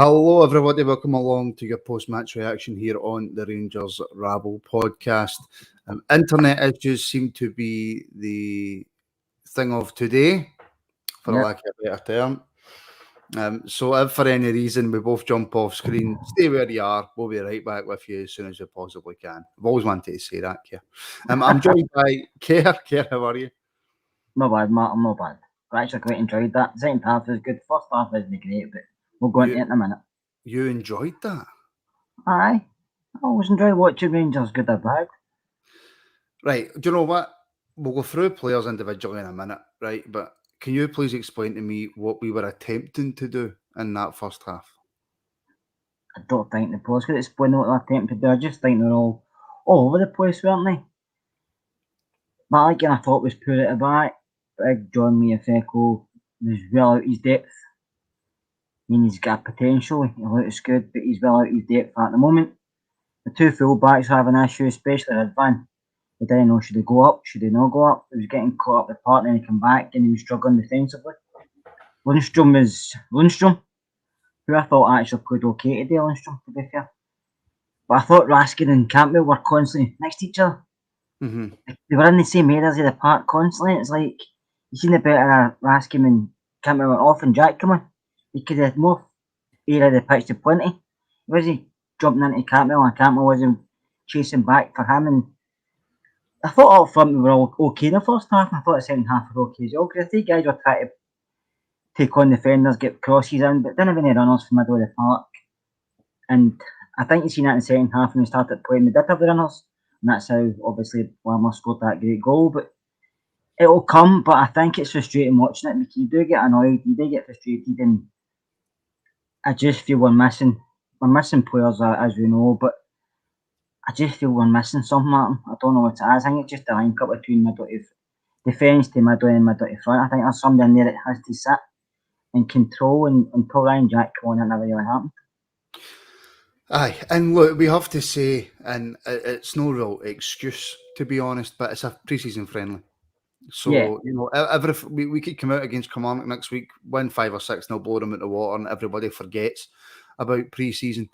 Hello, everybody. Welcome along to your post-match reaction here on the Rangers Rabble podcast. Internet issues seem to be the thing of today, for a Yep. lack of a better term. So if for any reason we both jump off screen, stay where you are. We'll be right back with you as soon as we possibly can. I've always wanted to say that, Keir. I'm joined by Keir. Keir, how are you? Not bad, Matt. I'm not bad. I actually quite enjoyed that. Second half was good. First half isn't great, but we'll go into it in a minute. You enjoyed that? Aye. I always enjoy watching Rangers, good or bad. Right. Do you know what? We'll go through players individually in a minute, right? But can you please explain to me what we were attempting to do in that first half? I don't think the players could explain what they're attempting to do. I just think they're all over the place, weren't they? But again, I thought was poor at the back. Big John Miafeko was well out his depth. I mean, he's got potential. He looks good, but he's well out his depth at the moment. The two full-backs have an issue, especially Radvan. He didn't know should he go up, should he not go up. He was getting caught up with partner and he came back and he was struggling defensively. Lundstrom, who I thought actually played okay today, Lundstrom, to be fair. But I thought Raskin and Campbell were constantly next to each other. Mm-hmm. They were in the same areas of the park constantly. It's like, you seen the better Raskin and Campbell went off and Jack come on. He could have more area of the pitch to plenty. He wasn't jumping into Campbell and Campbell wasn't chasing back for him. And I thought up front we were all okay in the first half, and I thought the second half was okay as well, because I think guys were trying to take on defenders, get crosses in, but didn't have any runners from the middle of the park. And I think you've seen that in the second half when we started playing. We did have the runners, and that's how obviously Lamar scored that great goal. But it'll come, but I think it's frustrating watching it because you do get annoyed, you do get frustrated, and I just feel we're missing players, as we know, but I just feel we're missing something, Martin. I don't know what it is. I think it's just the link up between middle to defence to middle and middle to front. I think there's somebody in there that has to sit and control, and until Ryan Jack come on, it never really happened. Aye, and look, we have to say, and it's no real excuse, to be honest, but it's a pre-season friendly. So, Yeah. you know, we could come out against Kilmarnock next week, win 5 or 6, and they'll blow them out the water, and everybody forgets about pre-season.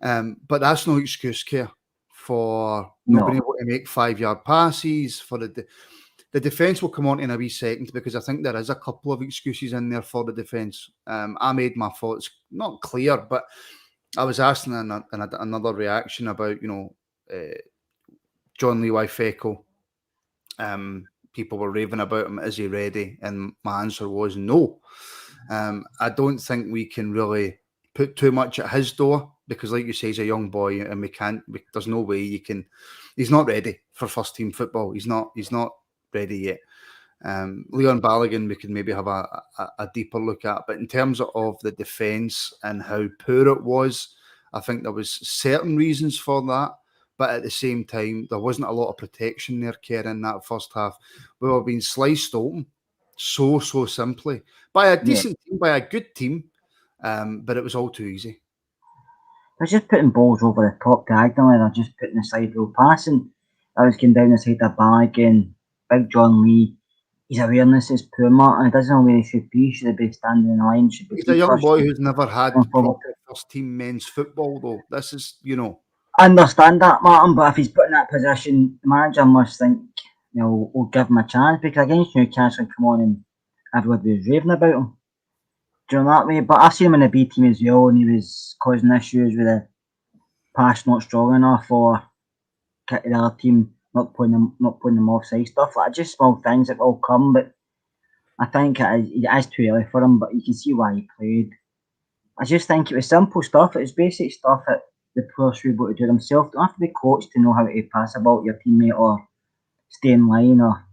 But that's no excuse, Keir, for not being able to make 5-yard passes. For the defence will come on in a wee second, because I think there is a couple of excuses in there for the defence. I made my thoughts not clear, but I was asking in another reaction about, John Levi Fecko. People were raving about him. Is he ready? And my answer was no. I don't think we can really put too much at his door, because, like you say, he's a young boy, and there's no way you can. He's not ready for first team football. He's not ready yet. Leon Balogun, we could maybe have a deeper look at, but in terms of the defence and how poor it was, I think there was certain reasons for that. But at the same time, there wasn't a lot of protection there, Keir, in that first half. We were being sliced open so simply by a decent team, by a good team, but it was all too easy. They're just putting balls over the top diagonally, they're just putting the side road passing. I was going down the side of Balogun, Big John Lee. His awareness is poor, Martin. He doesn't know where he should be. Should he be standing in the line? Should be? He's a young boy who's never had proper first team men's football, though. This is, I understand that, Martin, but if he's put in that position, the manager must think, we'll give him a chance, because against Newcastle, come on, and everybody was raving about him. Do you know that way? But I've seen him in the B team as well, and he was causing issues with the pass not strong enough, or the other team not putting them offside stuff. Like, just small things that will come, but I think it is too early for him. But you can see why he played. I just think it was simple stuff. It was basic stuff that the players should be able to do themselves. Don't have to be coached to know how to pass about your teammate or stay in line, or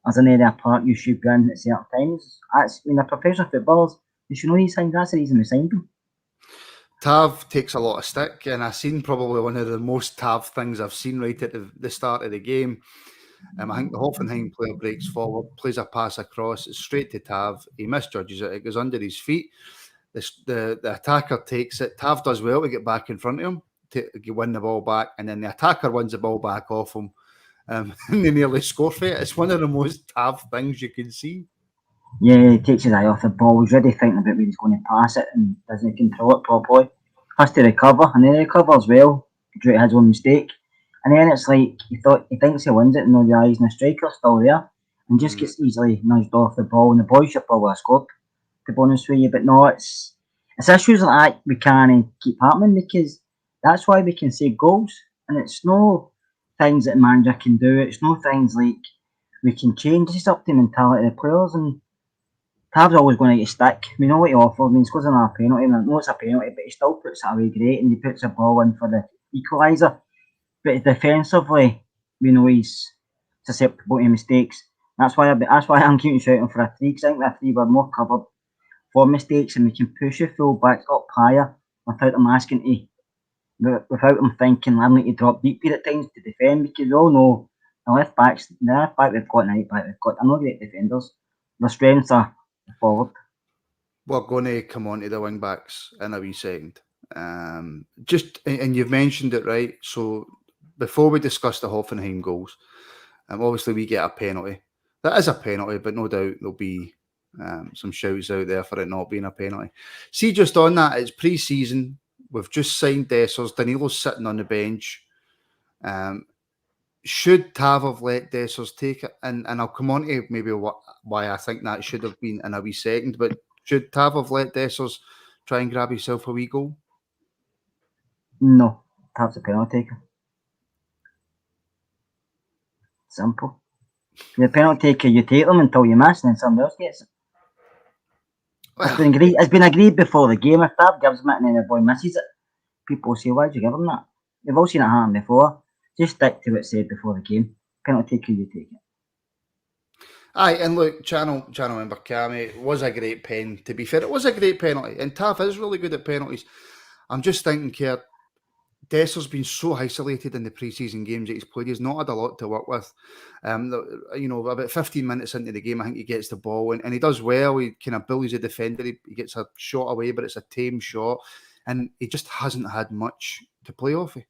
as an area part you should be in at certain times. They're professional footballers. They should know these things. That's the reason we signed them. Tav takes a lot of stick, and I've seen probably one of the most Tav things I've seen right at the start of the game. I think the Hoffenheim player breaks forward, plays a pass across, it's straight to Tav. He misjudges it. It goes under his feet. The attacker takes it. Tav does well to get back in front of him, to win the ball back, and then the attacker wins the ball back off him, and they nearly score for it. It's one of the most Tav things you can see. Yeah, he takes his eye off the ball. He's already thinking about where he's going to pass it and doesn't control it properly. Has to recover, and then he recovers well due to his own mistake. And then it's like he thinks he wins it, and no realising the striker's still there, and just gets easily nudged off the ball. And the boys should probably have scored, to be honest with you. But no, it's issues like that we can't keep happening because that's why we can save goals, and it's no things that the manager can do. It's no things like we can change. It's up to the mentality of the players and. Tav's always going to get stick. We know what he offers. I mean, he scores another penalty. I know it's a penalty, but he still puts it away great and he puts the ball in for the equaliser. But defensively, we know he's susceptible to mistakes. That's why I'm keeping shouting for a 3 because I think that 3 were more covered for mistakes and we can push the full backs up higher without them asking without them thinking I need to drop deep here at times to defend because we all know the left back we've got and the right back we've got. They're not great defenders. Their strengths are forward. We're going to come on to the wing backs in a wee second. And you've mentioned it, right? So before we discuss the Hoffenheim goals, obviously we get a penalty. That is a penalty, but no doubt there'll be some shouts out there for it not being a penalty. See, just on that, it's pre-season. We've just signed Dessers. Danilo's sitting on the bench. Should Tav have let Dessers take it? And I'll come on to maybe why I think that should have been in a wee second. But should Tav have let Dessers try and grab himself a wee goal? No, Tav's a penalty taker. Simple. You're a penalty taker, you take them until you miss, and then somebody else gets it. It's been agreed before the game. If Tav gives him it and then the boy misses it, people say, why'd you give him that? You've all seen it happen before. Just stick to what's said before the game. Penalty taker, you take it. Aye, and look, channel member Cammy was a great pen. To be fair, it was a great penalty, and Tav is really good at penalties. I'm just thinking, Kerr, Desser's been so isolated in the pre-season games that he's played. He's not had a lot to work with. About 15 minutes into the game, I think he gets the ball and he does well. He kind of bullies the defender. He gets a shot away, but it's a tame shot, and he just hasn't had much to play off of.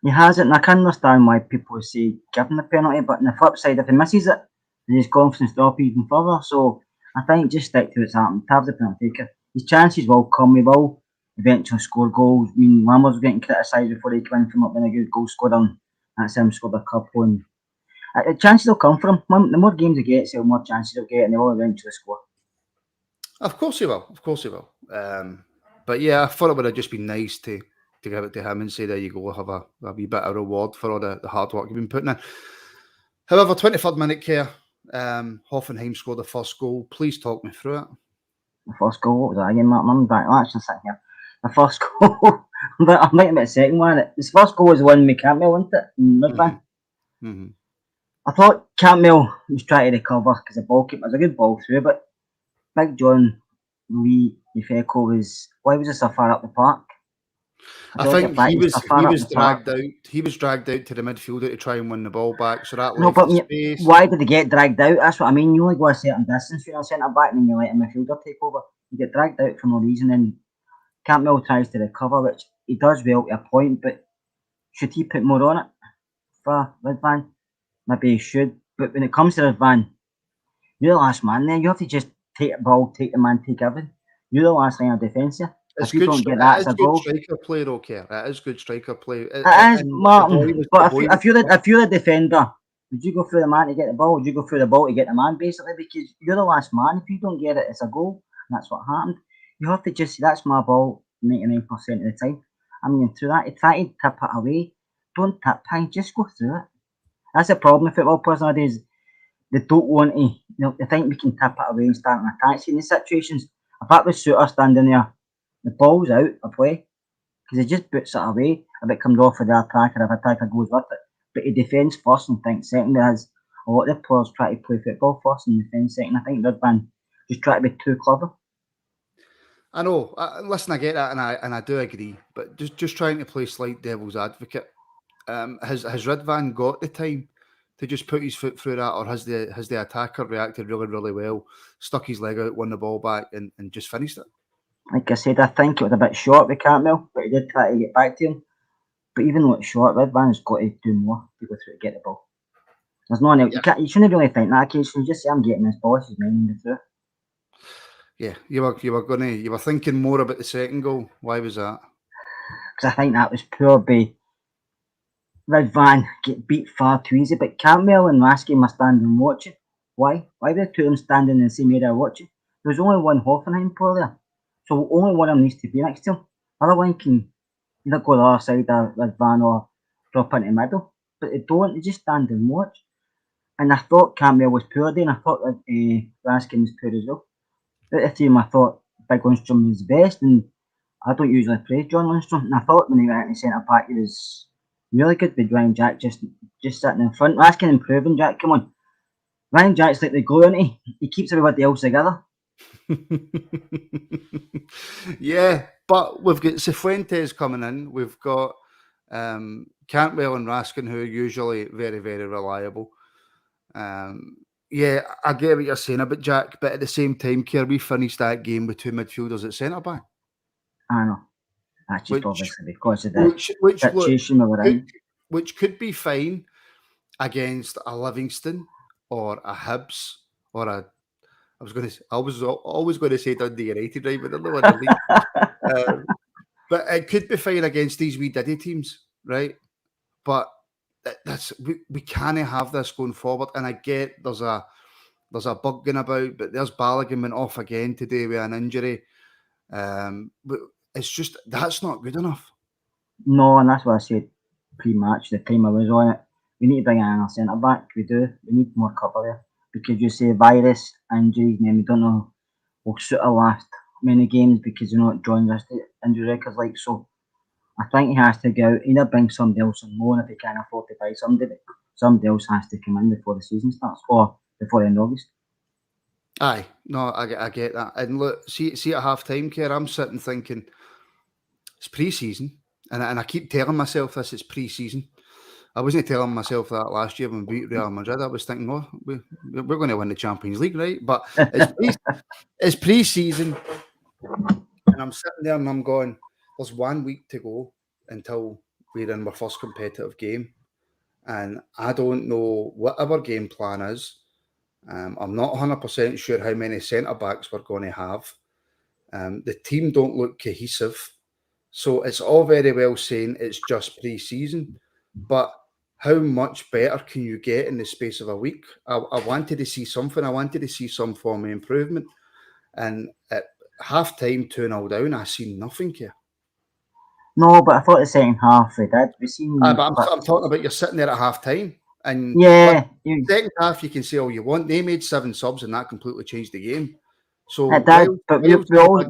He hasn't, and I can understand why people say give him the penalty, but on the flip side, if he misses it, then his confidence drops even further. So I think just stick to what's happened. Tav's the penalty taker. His chances will come. He will eventually score goals. I mean, Lammers getting criticised before he came in from not being a good goal scorer, and that's him scored a couple. And chances will come for him. The more games he gets, the more chances he'll get, and he will eventually score. Of course he will. But yeah, I thought it would have just been nice to give it to him and say, there you go, have a wee bit of reward for all the hard work you've been putting in. However, 23rd minute, Kerr, Hoffenheim scored the first goal. Please talk me through it. The first goal, what was that again, Mark? I'm back. I'm actually sitting here. The first goal, I'm thinking about the second one. The first goal was the one with Campbell, wasn't it? Mm-hmm. I thought Campbell was trying to recover because the ball keeper was a good ball through, but Big John Lee Ifeko why was he so far up the park? I think he was dragged out. He was dragged out to the midfielder to try and win the ball back. So that left the space. Why did he get dragged out? That's what I mean. You only go a certain distance when you're a centre back, and then you let a midfielder take over. You get dragged out for no reason, and Campbell tries to recover, which he does well to a point. But should he put more on it for Ridvan? Maybe he should. But when it comes to Ridvan, you're the last man there. You have to just take the ball, take the man, take everything. You're the last line of defence here. It's good. That is good striker play, though, Kerr. That is good striker play. It is, Martin. But if you're the defender, would you go through the man to get the ball? Would you go through the ball to get the man, basically? Because you're the last man. If you don't get it, it's a goal. And that's what happened. You have to just say, that's my ball 99% of the time. I'm going through that. You try to tip it away. Don't tip time. Just go through it. That's the problem with football players nowadays. They don't want to. They think we can tip it away and start an attack. See, in these situations, if that was Suter standing there, the ball's out of play because he just puts it away if it comes off of the attacker, if the attacker goes with it. But he defends first and thinks second. Whereas a lot of the players try to play football first and defend second. I think Ridvan just try to be too clever. I know. Listen, I get that, and I do agree. But just trying to play slight devil's advocate. Has Ridvan got the time to just put his foot through that, or has the attacker reacted really, really well, stuck his leg out, won the ball back, and just finished it? Like I said, I think it was a bit short with Campbell, but he did try to get back to him. But even though it's short, Ridvan's got to do more to go through to get the ball. There's no one else. You shouldn't really think that case. You just say, I'm getting this boss's mind and through. Yeah, you were thinking more about the second goal. Why was that? Because I think that was poor by Red Van get beat far too easy. But Campbell and Raskin were standing watching. Why? Why were the two of them standing in the same area watching? There's only one Hoffenheim player there. So only one of them needs to be next to him. Other one can either go the other side of Red Van or drop into the middle. But they don't, they just stand and watch. And I thought Campbell was poor then. I thought that Raskin was poor as well. Out of the team, I thought Big Lundstrom was the best, and I don't usually praise John Lundstrom. And I thought when he went into centre back, he was really good with Ryan Jack just sitting in front. Raskin improving, Jack, come on. Ryan Jack's like the glue, isn't he? He keeps everybody else together. Yeah, but we've got Cifuentes coming in. We've got Cantwell and Raskin, who are usually very, very reliable. Yeah, I get what you're saying about Jack, but at the same time, Kerr, we finished that game with two midfielders at centre back. I know. That's just obviously because of the situation we were in. Which could be fine against a Livingston or a Hibs or a. I was always going to say Dundee United, right? But they're not in the league. But it could be fine against these wee Diddy teams, right? But we can't have this going forward. And I get there's a bug going about, but there's Balogun went off again today with an injury. But it's just that's not good enough. No, and that's what I said pre-match. The time I was on it, we need to bring in a centre back. We do. We need more cover there because you say virus injuries, and then we don't know. We'll shoot our last many games because you know what joins us the injury records like. So I think he has to go out. Either bring somebody else on loan if he can't afford to buy somebody. But somebody else has to come in before the season starts or before the end of August. Aye, no, I get that. And look, see at half time, Kerr, I'm sitting thinking it's pre-season, and I keep telling myself this: it's pre-season. I wasn't telling myself that last year when we beat Real Madrid. I was thinking, oh, we're going to win the Champions League, right? But it's pre-season, and I'm sitting there and I'm going, there's 1 week to go until we're in our first competitive game, and I don't know what our game plan is. I'm not 100% sure how many centre backs we're going to have. The team don't look cohesive, so it's all very well saying it's just pre-season, but how much better can you get in the space of a week? I wanted to see something. I wanted to see some form of improvement. And at half-time, 2-0 down, I seen nothing here. No, but I thought the second half we did. We seen. But I'm talking about you're sitting there at half-time. And second half, you can say all you want. They made 7 subs and that completely changed the game. So it did, but we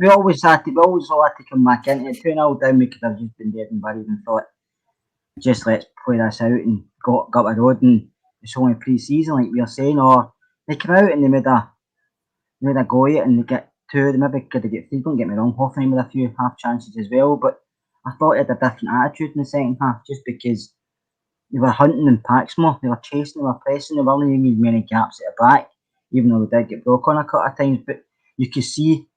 always had to come back into it. 2-0 down, we could have just been dead and buried and thought, just let's play this out and got the road, and it's only pre-season like we were saying. Or they come out and they made a go at it and they get 2. They maybe could have get 3. Don't get me wrong, Hoffenheim with a few half chances as well, but I thought it had a different attitude in the second half just because they were hunting in packs more. They were chasing, they were pressing, they weren't even many gaps at the back, even though we did get broke on a couple of times. But you could see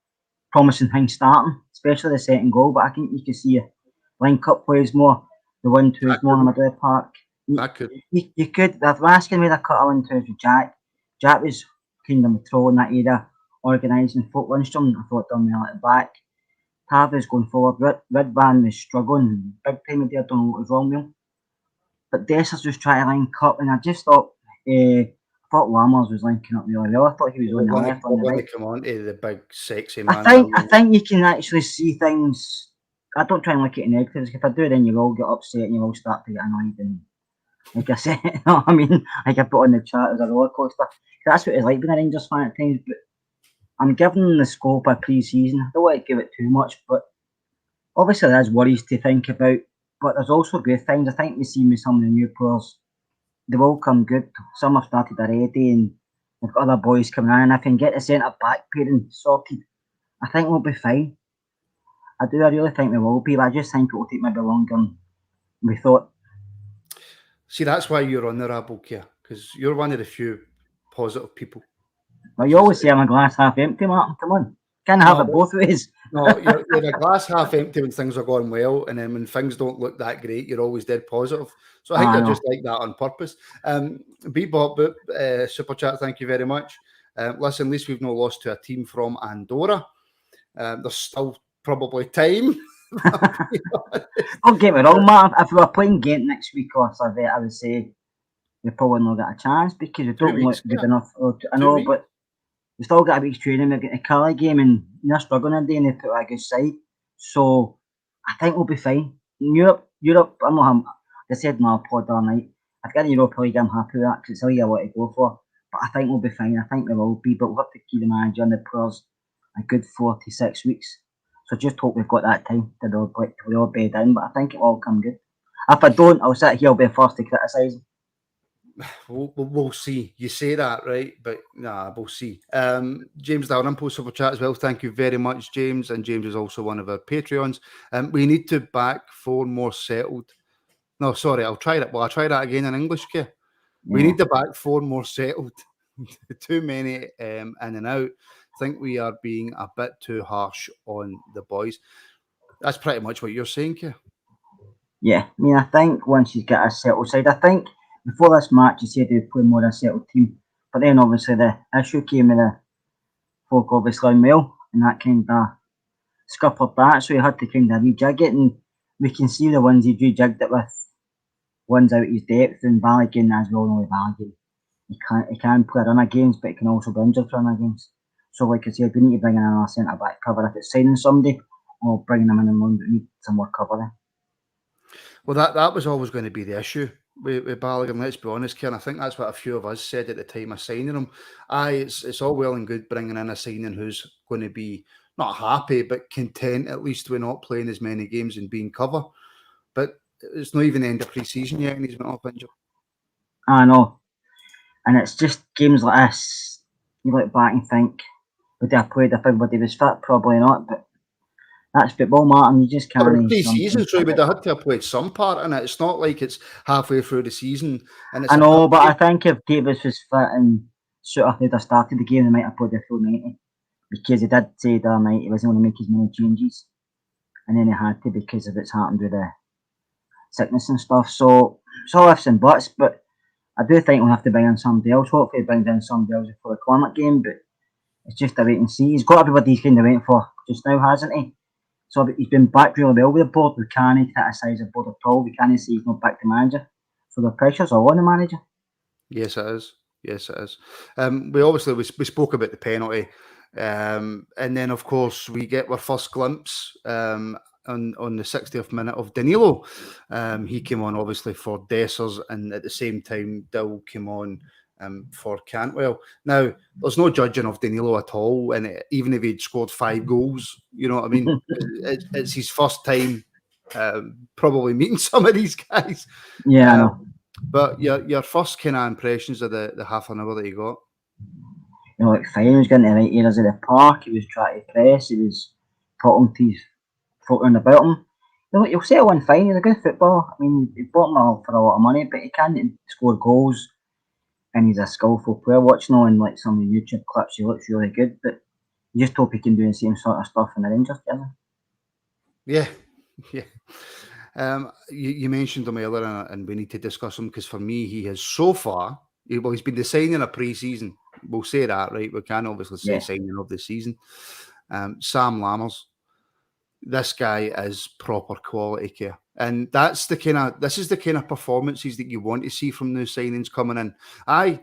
promising things starting, especially the second goal. But I think you could see link up plays more, the 1-2s more in the middle of the park. You could. If Raskin made a cut of 1-2s with Jack was kind of controlling that area, organising foot. Lundstrom, I thought, done well at the back. Tavares going forward. Red Van was struggling big time. I don't know what was wrong with him. But Dessers just trying to link up, and I just thought Lammers was linking up really well. I thought he was on the left, on the right. Come on to the big sexy man. I think you can actually see things. I don't try and look at the negatives. If I do, then you will get upset and you will start to get annoyed. And like I said, you know what I mean? Like I put on the chat, it was a roller coaster. That's what it's like being a Rangers fan at times. But I'm giving the scope of pre-season. I don't want to give it too much, but obviously there's worries to think about. But there's also good things. I think we see with some of the new players, they will come good. Some have started already, and we've got other boys coming in. And if I can get the centre back pairing sorted, I think we'll be fine. I really think we will be, but I just think it will take maybe longer than we thought. See, that's why you're honourable, Kia, because you're one of the few positive people. Well, you always say I'm a glass half empty, Martin. Come on. Can't have it both ways. No, you're a glass half empty when things are going well, and then when things don't look that great, you're always dead positive. So I think you're just like that on purpose. Bebop Super Chat, thank you very much. Listen, at least we've not lost to a team from Andorra. There's still probably time. Don't get me wrong, Matt. If we were playing Ghent next week or something, I would say we probably not got a chance because we don't look good enough. I know, but we still got a week's training. We've got a Cali game and they're struggling today and they put a good side. So I think we'll be fine. In Europe, I'm not. I said in my pod all night, I've got the Europa League. I'm happy with that because it's all you want to go for. But I think we'll be fine. I think we will be. But we'll have to keep the manager and the players a good 4 to 6 weeks. So just hope we've got that time to all bed in. But I think it will come good. If I don't, I'll sit here, I'll be first to criticise him. We'll see. You say that, right? But nah, we'll see. James Dalrymple Super Chat as well. Thank you very much, James. And James is also one of our Patreons. We need to back 4 more settled. No, sorry, I'll try that. Well, I'll try that again in English, Keir. Yeah. We need to back 4 more settled. Too many in and out. I think we are being a bit too harsh on the boys. That's pretty much what you're saying, Keir. Yeah, I mean, I think once you get a settled side, I think before this match, you said they'd play more a settled team. But then obviously the issue came with the folk obviously unwell, and that kind of scuppered that. So he had to kind of rejig it, and we can see the ones he rejigged it with, ones out his depth, and Balogun, as we all know, Balogun. He can play runner games, but he can also be injured for runner games. So like I said, we need to bring in another centre back cover if it's signing somebody, or bringing them in and loan, we need some more cover there. Well, that was always going to be the issue with Balogun, let's be honest, Ken. I think that's what a few of us said at the time of signing him. It's all well and good bringing in a signing who's going to be not happy, but content at least with not playing as many games and being cover. But it's not even the end of pre-season yet and he's been off injured. I know. And it's just games like this, you look back and think, would they have played if everybody was fit? Probably not, but that's football, Martin. You just can't. Pre-season, so he would have had to have played some part in it. It's not like it's halfway through the season. And it's I know, but I think if Davis was fit and Suter would have started the game, they might have played the full 90. Because he did say the other night he wasn't going to make as many changes. And then he had to because of what's happened with the sickness and stuff. So it's all ifs and buts, but I do think we'll have to bring in somebody else. Hopefully he brings in somebody else for the Climate game, but it's just a wait and see. He's got everybody he's kind of waiting for just now, hasn't he? So he's been back really well with the board. We can't criticise the board at all. We can't say he's not back to manager. So the pressure's all on the manager. Yes, it is. Yes, it is. We spoke about the penalty. And then, of course, we get our first glimpse on the 60th minute of Danilo. He came on, obviously, for Dessers, and at the same time, Dill came on for Cantwell. Now, there's no judging of Danilo at all, and even if he'd scored 5 goals, you know what I mean? It's his first time probably meeting some of these guys. Yeah, I know. But your first kind of impressions of the half an hour that you got? You know, like fine, he was getting the right areas of the park, he was trying to press, he was putting teeth floating about him. You know, you'll settle one fine, he's a good footballer. I mean, he bought him for a lot of money, but he can score goals. And he's a skillful player. Watching on like some of the YouTube clips, he looks really good. But you just hope he can do the same sort of stuff in the Rangers jersey. Yeah. You mentioned him earlier, and we need to discuss him because for me, he has so far. He's been the signing of pre-season. We'll say that, right? We can obviously say signing of the season. Sam Lammers. This guy is proper quality care. And this is the kind of performances that you want to see from new signings coming in. I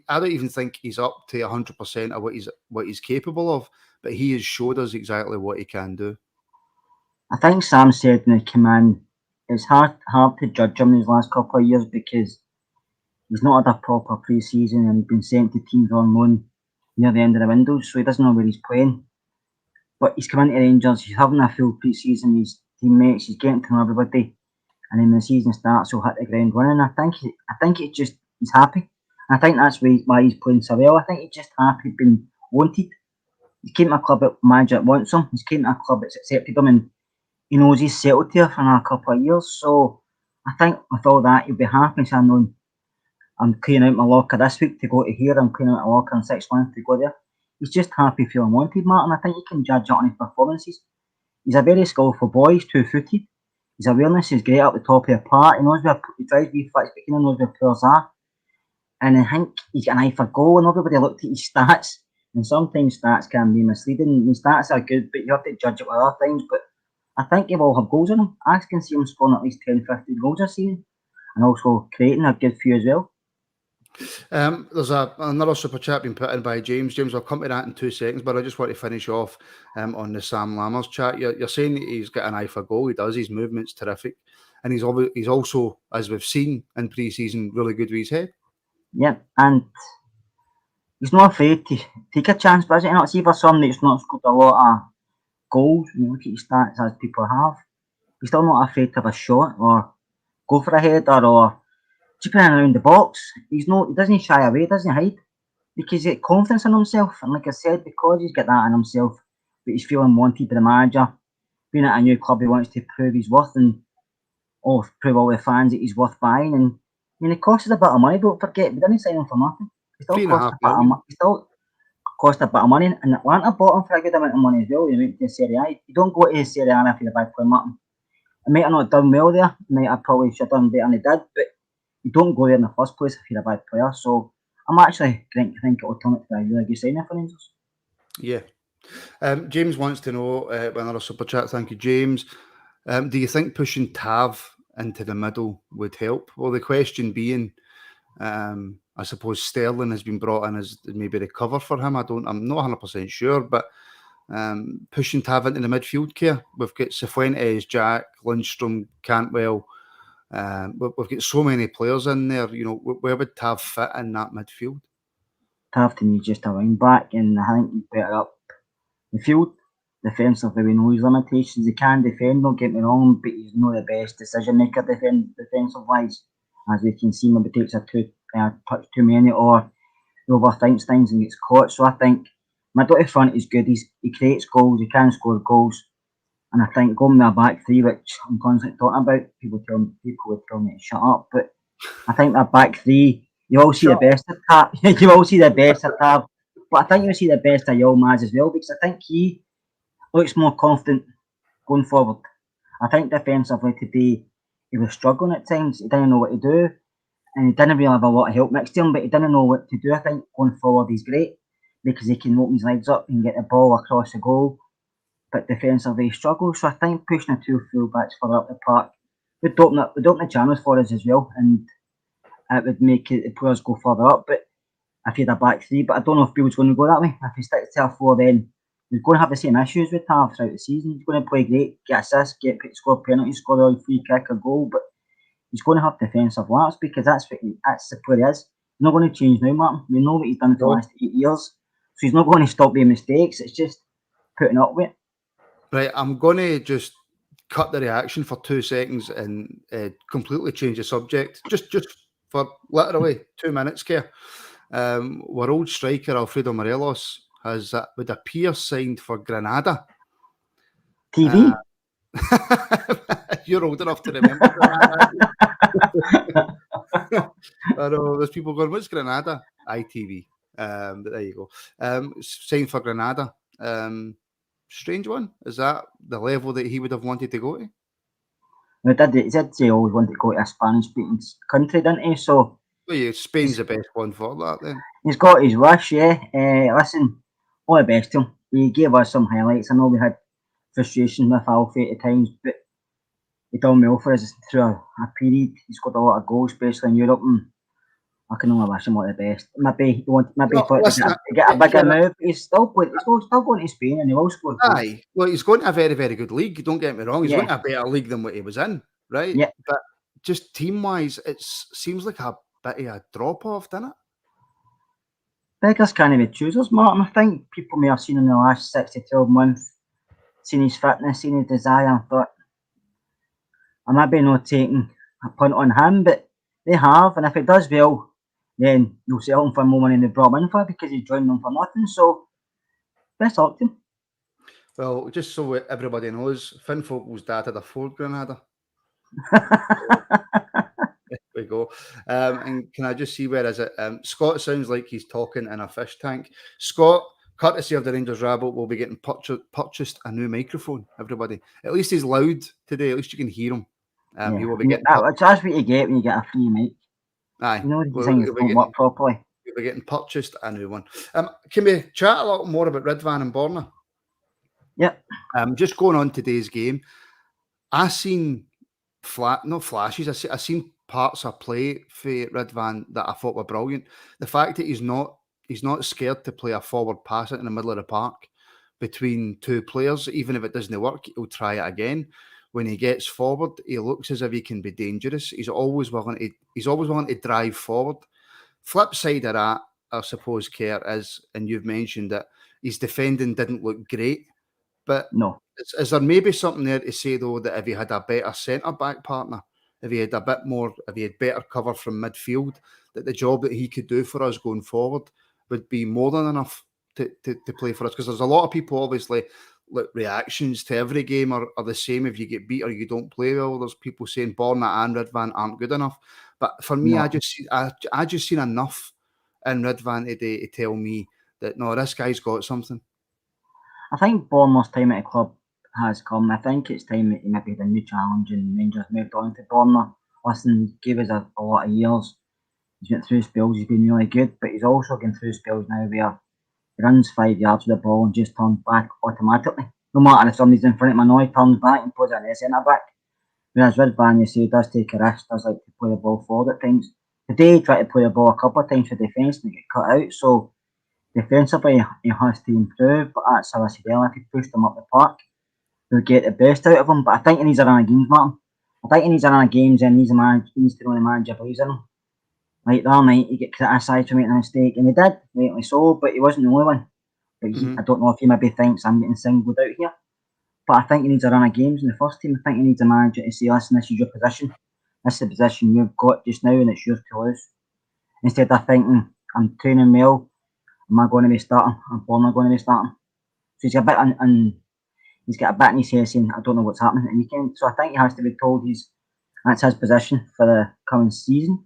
don't even think he's up to 100% of what he's capable of, but he has showed us exactly what he can do. I think Sam said when he came in, it's hard to judge him these last couple of years because he's not had a proper pre-season and he's been sent to teams on loan near the end of the window, so he doesn't know where he's playing. But he's come into Rangers, he's having a full pre-season, his teammates, he's getting to know everybody, and then when the season starts, he'll hit the ground running. I think he's happy. I think that's why he's playing so well. I think he's just happy being wanted. He came to a club that manager that wants him. He's came to a club that's accepted him, and he knows he's settled here for another couple of years. So I think with all that, he'll be happy. So I'm cleaning out my locker this week to go to here. I'm cleaning out my locker in 6 months to go there. he's just happy feeling wanted, Martin. I think you can judge it on his performances. He's a very skillful boy. He's 2-footed. His awareness is great up the top of the park. He knows where he tries to be fixed, but he knows where players are. And I think he's got an eye for goal. And everybody looked at his stats, and sometimes stats can be misleading. His stats are good, but you have to judge it with other things. But I think he will have goals in him. I can see him scoring at least 10, 15 goals a season, and also creating a good few as well. There's another super chat being put in by James. James, I'll come to that in 2 seconds, but I just want to finish off on the Sam Lammers chat. You're saying that he's got an eye for goal. He does. His movement's terrific, and he's also, as we've seen in pre-season, really good with his head. Yeah, and he's not afraid to take a chance, but is it not? See, for somebody that's not scored a lot of goals, when you look at his stats as people have, he's still not afraid to have a shot or go for a header or chipping in around the box. He doesn't shy away, doesn't hide, because he's got confidence in himself. And like I said, because he's got that in himself, but he's feeling wanted by the manager, being at a new club, he wants to prove his worth and prove all the fans that he's worth buying. And I mean, it costed a bit of money. Don't forget, we didn't sign him for nothing. It still cost a bit of money, and Atlanta bought him for a good amount of money as well. You went to Serie A. You don't go to Serie A if you're a bad player, Martin. He might have not done well there. He might have probably should have done better than he did, but you don't go there in the first place if you're a bad player. So I'm actually think it will turn out to be a really good signing for Rangers. Yeah. James wants to know, another super chat, thank you, James. Do you think pushing Tav into the middle would help? Well, the question being, I suppose Sterling has been brought in as maybe the cover for him. I'm not 100% sure, but pushing Tav into the midfield care. We've got Cifuentes, Jack, Lundstrom, Cantwell. We've got so many players in there. You know, where would Tav fit in that midfield? Tav to me is just a wing back, and I think he's better up the field. Defensively, we know his limitations. He can defend, don't get me wrong, but he's not the best decision maker defensive wise. As we can see, maybe takes a touch too many, or he overthinks things and gets caught. So I think middle to front is good. He creates goals, he can score goals. And I think going with a back three, which I'm constantly talking about, people would tell me to shut up. But I think that back three, you all see the best of Tab. You all see the best of Tab. But I think you'll see the best of Yilmaz as well, because I think he looks more confident going forward. I think defensively today, he was struggling at times. He didn't know what to do. And he didn't really have a lot of help next to him, but he didn't know what to do. I think going forward, he's great because he can open his legs up and get the ball across the goal. But defensively, he struggles. So I think pushing the two fullbacks further up the park would open the channels for us as well, and it would make the players go further up. But if he had a back three, but I don't know if Bill's going to go that way. If he sticks to a four, then he's going to have the same issues with Tav throughout the season. He's going to play great, get assists, score penalties, score a free kick, a goal, but he's going to have defensive lapse because that's the player he is. He's not going to change now, Martin. We know what he's done for the last 8 years, so he's not going to stop being mistakes. It's just putting up with it. Right, I'm going to just cut the reaction for 2 seconds and completely change the subject. Just for literally 2 minutes, Care. Our old striker Alfredo Morelos would appear signed for Granada. TV? You're old enough to remember Granada. I know there's people going, what's Granada? ITV. But there you go. Signed for Granada. Strange one. Is that the level that he would have wanted to go to? He did say he always wanted to go to a Spanish-speaking country, didn't he? So well, yeah, Spain's the best one for that then. He's got his wish, yeah. Listen, all the best to him. He gave us some highlights. I know we had frustration with Alfie at times, but he done well for us through a period. He scored a lot of goals, especially in Europe, and I can only wish him all the best. Maybe he thought to get a bigger move, but he's still going to Spain and he will score goals. Aye, well, he's going to a very, very good league. Don't get me wrong. He's going to a better league than what he was in, right? Yeah. But just team-wise, it seems like a bit of a drop-off, doesn't it? Beggars can't be choosers, Martin. I think people may have seen in the last 6 to 12 months, seen his fitness, seen his desire, and thought, I might be not taking a punt on him, but they have, and if it does well, then you'll sell him for more money than they brought him in for because he's joined them for nothing. So, best luck to him. Well, just so everybody knows, Finn Fogel's dad had a Ford Granada. There we go. And can I just see where is it? Scott sounds like he's talking in a fish tank. Scott, Courtesy of the Rangers Rabble, we'll be getting purchased a new microphone, everybody. At least he's loud today. At least you can hear him. He will be getting... That's what you get when you get a free mic. Aye. You know, these things don't work properly. We're getting purchased a new one. Can we chat a little more about Ridvan and Borna? Yep. Just going on today's game, I seen flashes. I seen parts of play for Ridvan that I thought were brilliant. The fact that he's not scared to play a forward pass in the middle of the park between two players, even if it doesn't work, he'll try it again. When he gets forward, he looks as if he can be dangerous. He's always willing to drive forward. Flip side of that, I suppose, Kerr, is, and you've mentioned that his defending didn't look great, but no. Is there maybe something there to say, though, that if he had a better centre-back partner, if he had better cover from midfield, that the job that he could do for us going forward would be more than enough to play for us? Because there's a lot of people, obviously, like, reactions to every game are the same. If you get beat or you don't play well, there's people saying Borna and Ridvan aren't good enough. But for me, I just seen enough in Ridvan today to tell me that, no, this guy's got something. I think Borna's time at the club has come. I think it's time that he maybe had a new challenge and Rangers moved on to Borna. Listen, gave us a lot of years. He's went through spells, he's been really good, but he's also going through spells now where he runs 5 yards with the ball and just turns back automatically. No matter if somebody's in front of him, no, he turns back and puts it in the centre back. Whereas Ridvan, you see, he does take a risk, does like to play the ball forward at times. Today he tried to play the ball a couple of times for defence and it got cut out, so defensively he has to improve, but that's how I said earlier, if he pushed him up the park, he'll get the best out of him. But I think he needs a run of games, Martin. I think he needs a run of games and he needs to know the manager believes in him. Like the other night, he get criticised for making a mistake, and he did, rightly so, but he wasn't the only one. But I don't know if he maybe thinks I'm getting singled out here. But I think he needs a run of games in the first team. I think he needs a manager to say, listen, this is your position. This is the position you've got just now, and it's yours to lose. Instead of thinking, I'm training well, am I going to be starting? I'm Borna going to be starting. So he's got a bit in his head saying, I don't know what's happening at the weekend. So I think he has to be told that's his position for the coming season,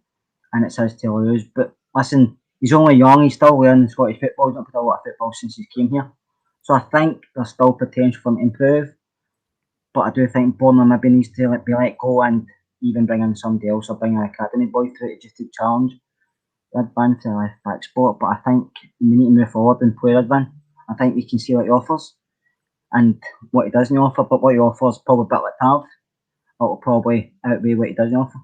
and it's his to lose. But listen, he's only young, he's still learning Scottish football, he's not played a lot of football since he came here. So I think there's still potential for him to improve. But I do think Borna maybe needs to be let go and even bring in somebody else or bring an academy boy through it just to challenge Ridvan to the left back spot. But I think we need to move forward and play Ridvan. I think we can see what he offers and what he doesn't offer, but what he offers probably a bit like Tav. It will probably outweigh what he doesn't offer.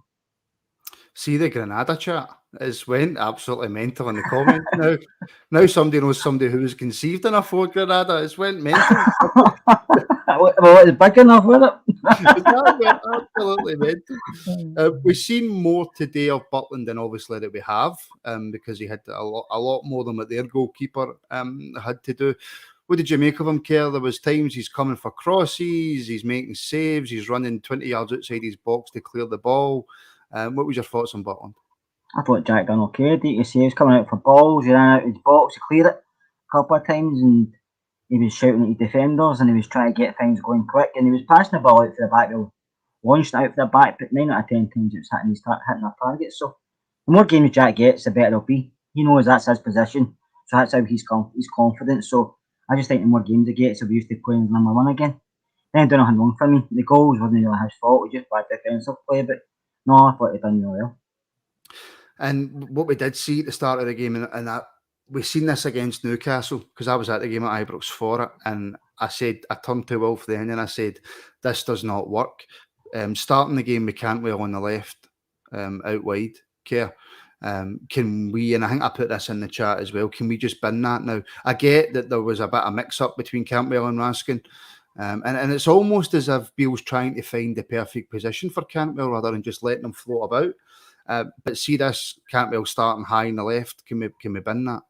See, the Granada chat has went absolutely mental in the comments now. Now somebody knows somebody who was conceived in a Ford Granada. It's went mental. Well, it's big enough, wasn't it? Absolutely mental. We've seen more today of Butland than obviously that we have, because he had a lot more than what their goalkeeper had to do. What did you make of him, Kerr? There was times he's coming for crosses, he's making saves, he's running 20 yards outside his box to clear the ball. What was your thoughts on Butland? I thought Jack done okay. You see, he was coming out for balls, he ran out of his box to clear it a couple of times, and he was shouting at his defenders, and he was trying to get things going quick, and he was passing the ball out for the back, launched it out for the back, but 9 out of 10 times it was hitting our targets. So the more games Jack gets, the better it'll be. He knows that's his position, so that's how he's confident. So I just think the more games he gets, he'll be used to playing number one again. Then done nothing wrong for me. The goals wasn't really his fault, it was just bad defensive play, but no, I thought he done really well. And what we did see at the start of the game, and that we've seen this against Newcastle, because I was at the game at Ibrox for it, and I turned to Wilf then and I said, this does not work. Starting the game with Cantwell on the left, out wide, Kerr. Can we, and I think I put this in the chat as well, can we just bin that now? I get that there was a bit of mix-up between Cantwell and Raskin, and it's almost as if Beale's trying to find the perfect position for Cantwell rather than just letting him float about. But see this Cantwell starting high in the left, can we bin that?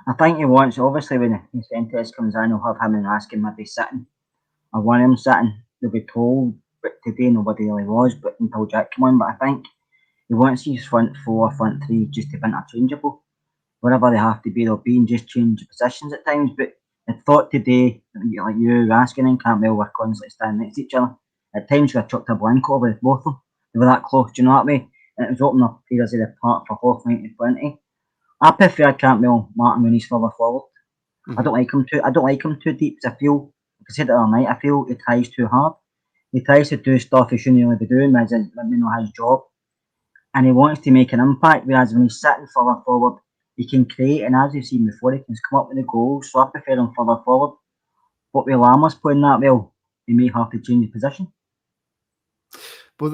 I think he wants, obviously when Sanchez comes in, he'll have him and Raskin maybe sitting, or one of them sitting, they'll be told, but today nobody really was, but until Jack came on. But I think he wants his front four, front three just to be interchangeable. Wherever they have to be, they'll be and just change positions at times. But I thought today, like you, Raskin and Cantwell were constantly standing next to each other. At times we had chucked a blank over both of them. They were that close, do you know what I mean? And it was opening up areas of the park for Hoffenheim to plenty. I prefer Cantwell Martin when he's further forward. I don't like him too deep. 'Cause I feel, like I said the other night, I feel he tries too hard. He tries to do stuff he shouldn't really be doing, as in, his job, and he wants to make an impact. Whereas when he's sitting further forward, he can create, and as we've seen before, he can come up with the goals. So I prefer him further forward. But with Lamas playing that well, he may have to change position. Well,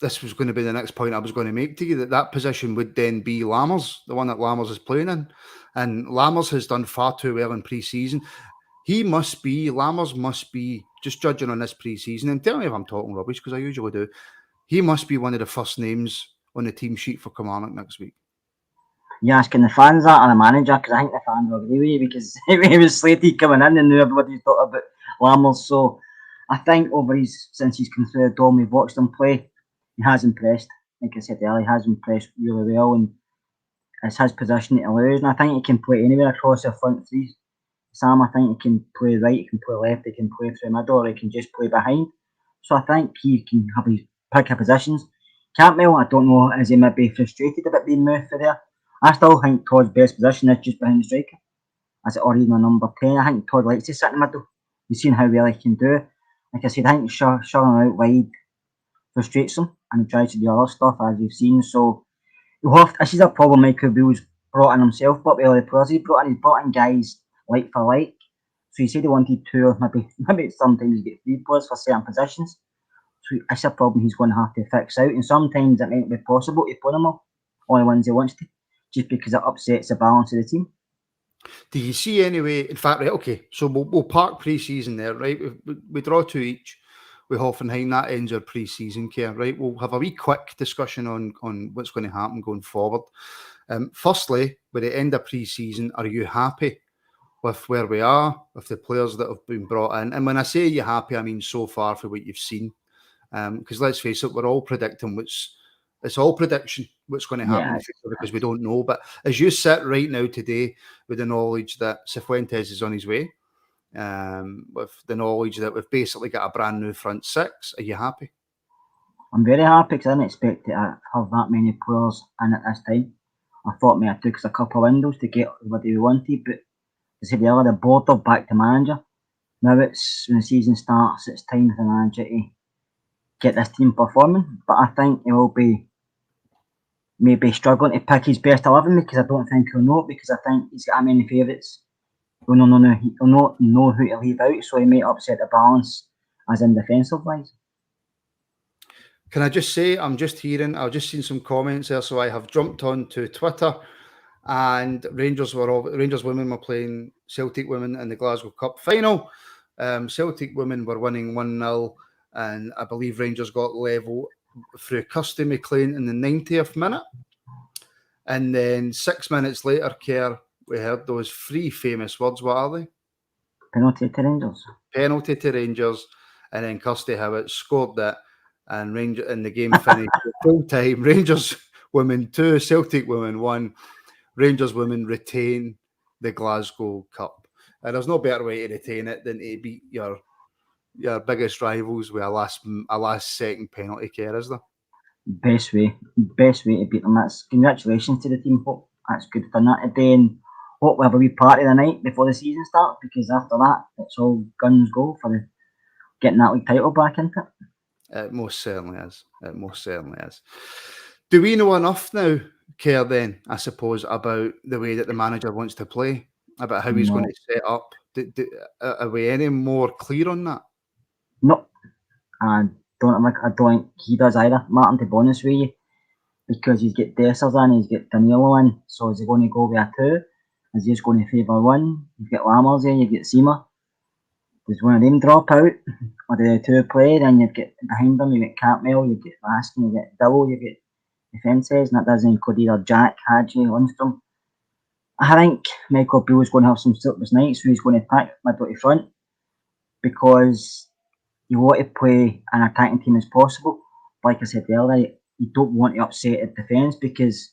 this was going to be the next point I was going to make to you, that position would then be Lammers, the one that Lammers is playing in. And Lammers has done far too well in pre-season. Lammers must be, just judging on this pre-season, and tell me if I'm talking rubbish, because I usually do, he must be one of the first names on the team sheet for Kilmarnock next week. You asking the fans that or the manager? Because I think the fans will agree with you, because he was slated coming in and knew everybody thought about Lammers. So I think since he's come through the door, we've watched him play, he has impressed. Like I said earlier, he has impressed really well, and it's his position to lose. And I think he can play anywhere across the front three. Sam, I think he can play right, he can play left, he can play through middle, or he can just play behind. So I think he can have his pick of positions. Campbell, I don't know, is he maybe frustrated about being moved to there? I still think Todd's best position is just behind the striker, or even a number 10. I think Todd likes to sit in the middle. We've seen how well he can do it. Like I said, I think shoving out wide frustrates him, and he tries to do other stuff, as we've seen. So this is a problem Michael Beale's brought in himself, but with all the players he's brought in guys like for like. So he said he wanted two, or maybe sometimes you get three players for certain positions. So it's a problem he's going to have to fix out, and sometimes it might be possible to play them all the ones he wants to, just because it upsets the balance of the team. Do you see any way, in fact, right, okay, so we'll park pre-season there, right? We draw 2 each with Hoffenheim, that ends our pre-season care, right? We'll have a wee quick discussion on what's going to happen going forward. Firstly, with the end of pre-season, are you happy with where we are, with the players that have been brought in? And when I say you're happy, I mean so far for what you've seen. Because let's face it, we're all predicting it's all prediction what's going to happen in the future, because we don't know. But as you sit right now today with the knowledge that Cifuentes is on his way, with the knowledge that we've basically got a brand new front six, are you happy? I'm very happy, because I didn't expect to have that many players in at this time. I thought maybe it took us a couple of windows to get what we wanted, but as I said earlier, the board are back to manager. Now it's when the season starts, it's time for the manager to get this team performing. But I think he will be maybe struggling to pick his best 11, because I don't think he'll know it, because I think he's got many favourites. He'll not know who to leave out, so he may upset the balance as in defensive wise. Can I just say, I've just seen some comments there, so I have jumped on to Twitter, and Rangers women were playing Celtic women in the Glasgow Cup final. Celtic women were winning 1-0, and I believe Rangers got level through Kirsty McLean in the 90th minute. And then 6 minutes later, Kerr, we heard those three famous words. What are they? Penalty to Rangers. Penalty to Rangers, and then Kirsty Howitt scored that, and the game finished full time. Rangers women 2, Celtic women 1. Rangers women retain the Glasgow Cup. And there's no better way to retain it than to beat your biggest rivals with a last second penalty, Kerr, is there? Best way to beat them. That's congratulations to the team. Hope that's good for that today, and hope we have a wee party the night before the season starts, because after that it's all guns go for getting that league title back into it. It most certainly is. Do we know enough now, Kerr, then, I suppose, about the way that the manager wants to play, about how he's going to set up? Are we any more clear on that? No. I don't think he does either. Martin, to be honest with you, because he's got Dessers in, he's got Danilo in. So is he going to go with a 2? Is he just going to favour 1? You've got Lammers there, you've got Seema. Does one of them drop out, or do the 2 play? Then you've got behind them, you've got Campbell, you've got Raskin, you've got Dibble, you've got defences, and that doesn't include either Jack, Hadji, Lundstrom. I think Michael Beale's going to have some sleepless nights, so he's going to pick middle to front, because you want to play an attacking team as possible. Like I said earlier, you don't want to upset the defence, because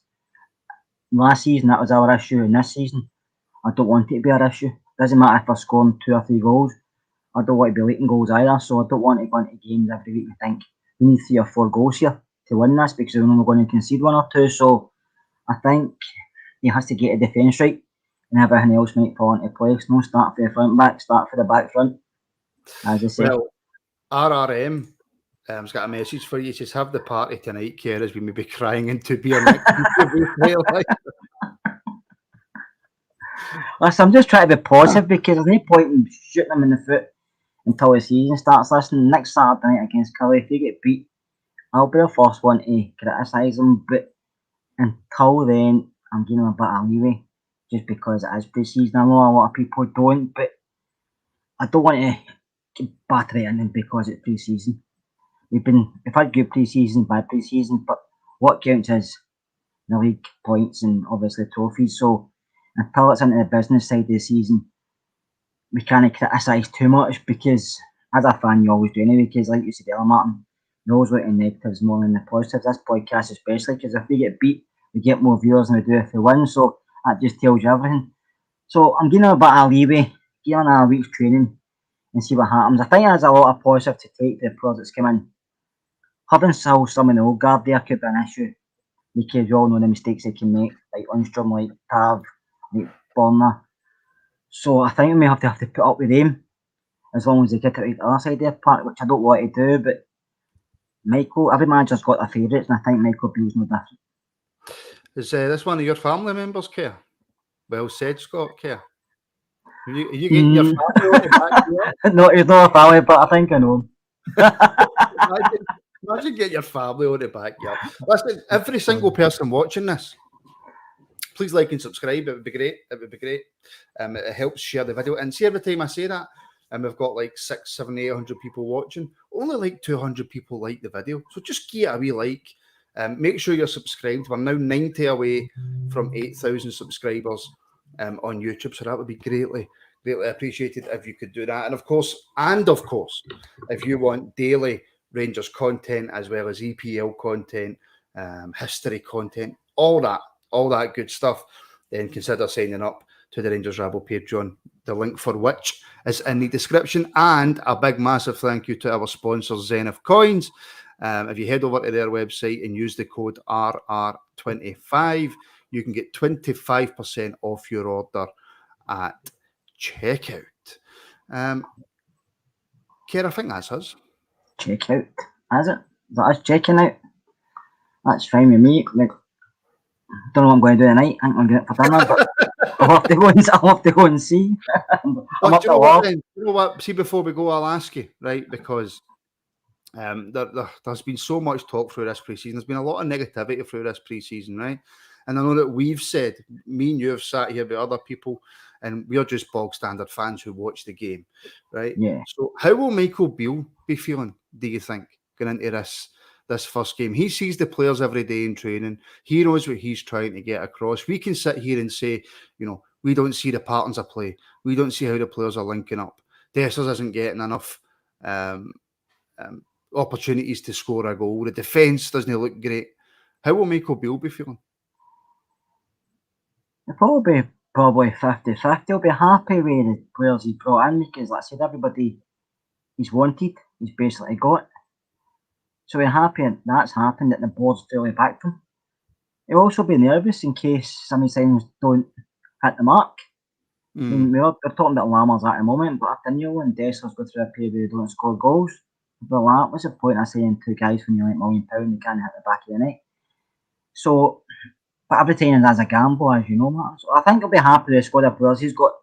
last season that was our issue, and this season I don't want it to be our issue. Doesn't matter if we're scoring 2 or 3 goals. I don't want to be leaking goals either, so I don't want to go into games every week and think we need 3 or 4 goals here to win this, because we're only going to concede 1 or 2. So I think he has to get a defence right. and everything else might fall into place. No start for the front back, start for the back front, as I say. Well, RRM has got a message for you. He says, have the party tonight, Kerr, as we may be crying into beer next week. Listen, I'm just trying to be positive because there's no point in shooting them in the foot until the season starts. Listen, next Saturday night against Cully, if they get beat, I'll be the first one to criticise them, but until then, I'm giving them a bit of leeway just because it is pre-season. I know a lot of people don't, but I don't want to batter it in because it's pre-season. We've had good pre-season, bad pre-season, but what counts is the league points and obviously trophies. So until it's into the business side of the season, we can't criticise too much because as a fan you always do anyway, because like you said earlier, Martin, you always look at the negatives more than the positives. This podcast especially, because if we get beat, we get more viewers than we do if we win, so that just tells you everything. So I'm giving them a bit of leeway, giving them a week's training and see what happens. I think there's a lot of positive to take to the players that's come in. Having still some in the old guard there could be an issue because we all know the mistakes they can make, like Lundstrom, like Tav, like Borna. So I think we may have to put up with them as long as they get it right the other side of the park, which I don't want to do. But Michael, every manager's got their favourites, and I think Michael Beale's no different. Is this one of your family members, Kerr? Well said, Scott, Kerr. Are you getting your family on the back here? No, he's not a family, but I think I know him. Imagine getting your family on the back here. Listen, every single person watching this, please like and subscribe. It would be great. It helps share the video. And see, every time I say that, we've got like 600, 700, 800 people watching. Only like 200 people like the video. So just give it a wee like. Make sure you're subscribed. We're now 90 away from 8,000 subscribers on YouTube. So that would be greatly appreciated if you could do that. And of course, if you want daily Rangers content as well as EPL content, history content, all that good stuff, then consider signing up to the Rangers Rabble Patreon, the link for which is in the description. And a big massive thank you to our sponsors, Zenith Coins. If you head over to their website and use the code RR25, you can get 25% off your order at checkout. Kerr, I think that's us. Checkout, is it? Is that us checking out? That's fine with me. Like, don't know what I'm going to do tonight. I think I'm going for dinner, but I'll have to go and see. Do you know what? See, before we go, I'll ask you, right? Because there's been so much talk through this pre-season. There's been a lot of negativity through this pre-season, right? And I know that we've said, me and you have sat here with other people, and we're just bog standard fans who watch the game, right? Yeah. So how will Michael Beale be feeling, do you think, going into this first game? He sees the players every day in training. He knows what he's trying to get across. We can sit here and say, we don't see the patterns of play. We don't see how the players are linking up. Dessers isn't getting enough opportunities to score a goal. The defence doesn't look great. How will Michael Beale be feeling? It'll probably 50-50. He'll be happy with the players he's brought in because, like I said, everybody he's wanted, he's basically got. So we're happy that's happened, that the board's fully backed him. He'll also be nervous in case some of his signings don't hit the mark. I mean, we're talking about Lammers at the moment, but if Daniel and Dessers go through a period where they don't score goals, what's the point of saying two guys when you like £1 million, they can't hit the back of the net? So, but every time there's a gamble, as you know, Martin. So I think he'll be happy with the squad of players he's got,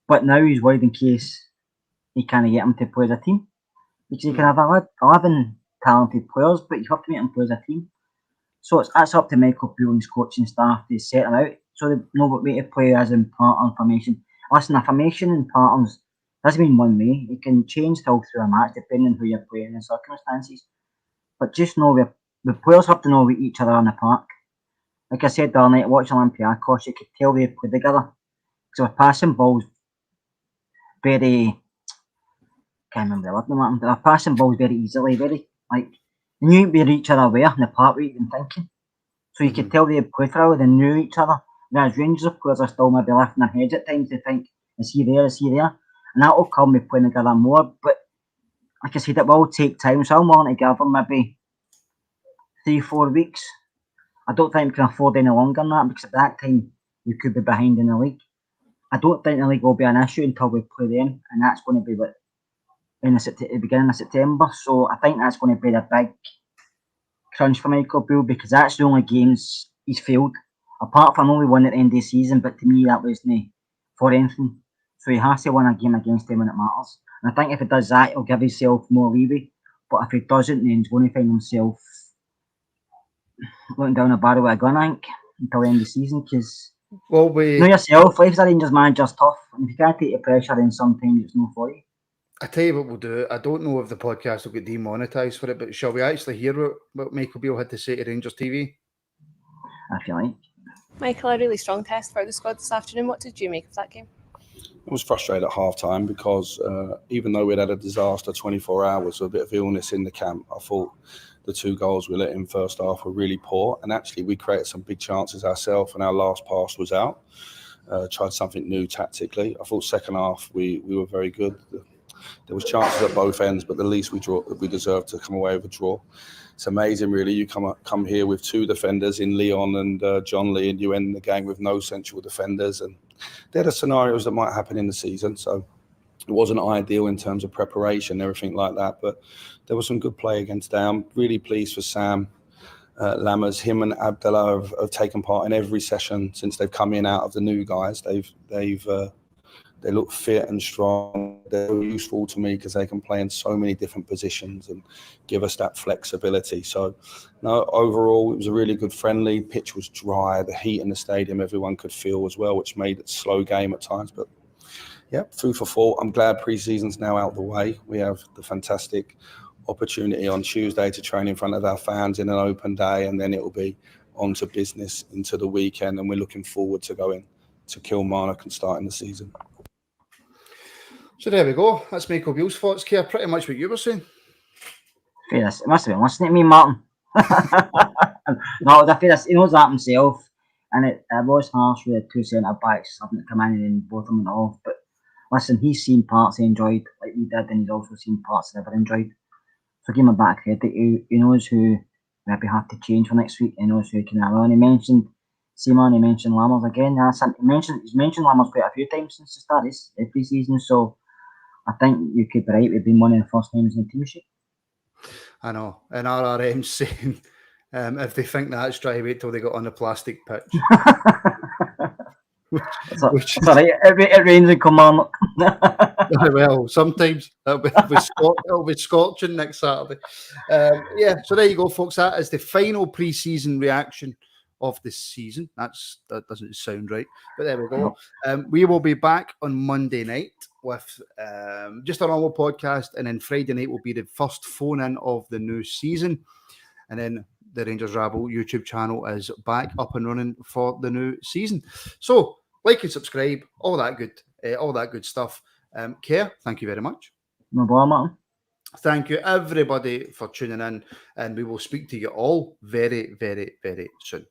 but now he's worried in case he can't get him to play as a team. Because he can have 11 talented players, but you have to make them play as a team. So it's up to Michael Beale and his coaching staff to set them out so they know what way to play as in pattern formation. Listen, a formation and patterns doesn't mean one way. It can change all through a match depending on who you're playing and circumstances. But just know the players have to know with each other on the park. Like I said the other night, watching Olympiacos, you could tell they play together. So we're passing balls very, can't remember the word, but they're passing balls very easily, they knew to be each other aware in the part what you've been thinking. So you could tell they play for a while, they knew each other. Whereas Rangers players are still maybe lifting their heads at times, they think, is he there? And that will come with playing together more. But like I said, it will take time, so I'm willing to give them maybe 3-4 weeks. I don't think we can afford any longer than that because at that time you could be behind in the league. I don't think the league will be an issue until we play them, and that's going to be in the beginning of September. So I think that's going to be the big crunch for Michael Beale, because that's the only games he's failed. Apart from only one at the end of the season, but to me that wasn't for anything. So he has to win a game against them when it matters. And I think if he does that, he'll give himself more leeway. But if he doesn't, then he's going to find himself looking down a barrel with a gun, I think, until the end of the season. Because you know yourself, life's a Rangers manager's tough. And if you can't take the pressure, then sometimes it's not for you. I tell you what we'll do. I don't know if the podcast will get demonetised for it, but shall we actually hear what Michael Beale had to say to Rangers TV? I feel like. Michael, a really strong test for the squad this afternoon. What did you make of that game? I was frustrated at half-time because even though we'd had a disaster 24 hours with a bit of illness in the camp, I thought the 2 goals we let in first half were really poor. And actually, we created some big chances ourselves, and our last pass was out. Tried something new tactically. I thought second half we were very good. There was chances at both ends, but the least we deserved to come away with a draw. It's amazing, really. You come here with 2 defenders in Leon and John Lee, and you end the game with no central defenders. And they're the scenarios that might happen in the season. So it wasn't ideal in terms of preparation, everything like that. But there was some good play against them. I'm really pleased for Sam Lammers. Him and Abdallah have taken part in every session since they've come in out of the new guys. They look fit and strong. They're useful to me because they can play in so many different positions and give us that flexibility. So, no, overall, it was a really good friendly. Pitch was dry. The heat in the stadium, everyone could feel as well, which made it a slow game at times. But, yeah, food for thought. I'm glad pre-season's now out the way. We have the fantastic opportunity on Tuesday to train in front of our fans in an open day, and then it will be on to business into the weekend. And we're looking forward to going to Kilmarnock and starting the season. So there we go. That's Michael Beale's thoughts, Keir. Pretty much what you were saying. Fairness, it must have been listening to me, Martin. No, the fairness, he knows that himself. And it was harsh with the 2 centre-backs having to come in and both of them went off. But listen, he's seen parts he enjoyed, like we did, and he's also seen parts he never enjoyed. So give him a bit of credit. He knows who maybe have to change for next week. He knows who can allow. And he mentioned Seaman, he mentioned Lammers again. He's mentioned Lammers quite a few times since the start of the pre-season. So I think you could be right. We've been one of the first names in the team sheet. I know. And RRM's saying if they think that's dry, wait till they got on the plastic pitch. Which is right. It rains in Kilmarnock. Well, sometimes it'll be scorching next Saturday. So there you go, folks. That is the final pre-season reaction of this season. That doesn't sound right, but there we go. We will be back on Monday night with just a normal podcast, and then Friday night will be the first phone-in of the new season, and then the Rangers Rabble YouTube channel is back up and running for the new season. So like and subscribe, all that good stuff. Keir, thank you very much. No bother, Martin. Thank you everybody for tuning in, and we will speak to you all very, very, very soon.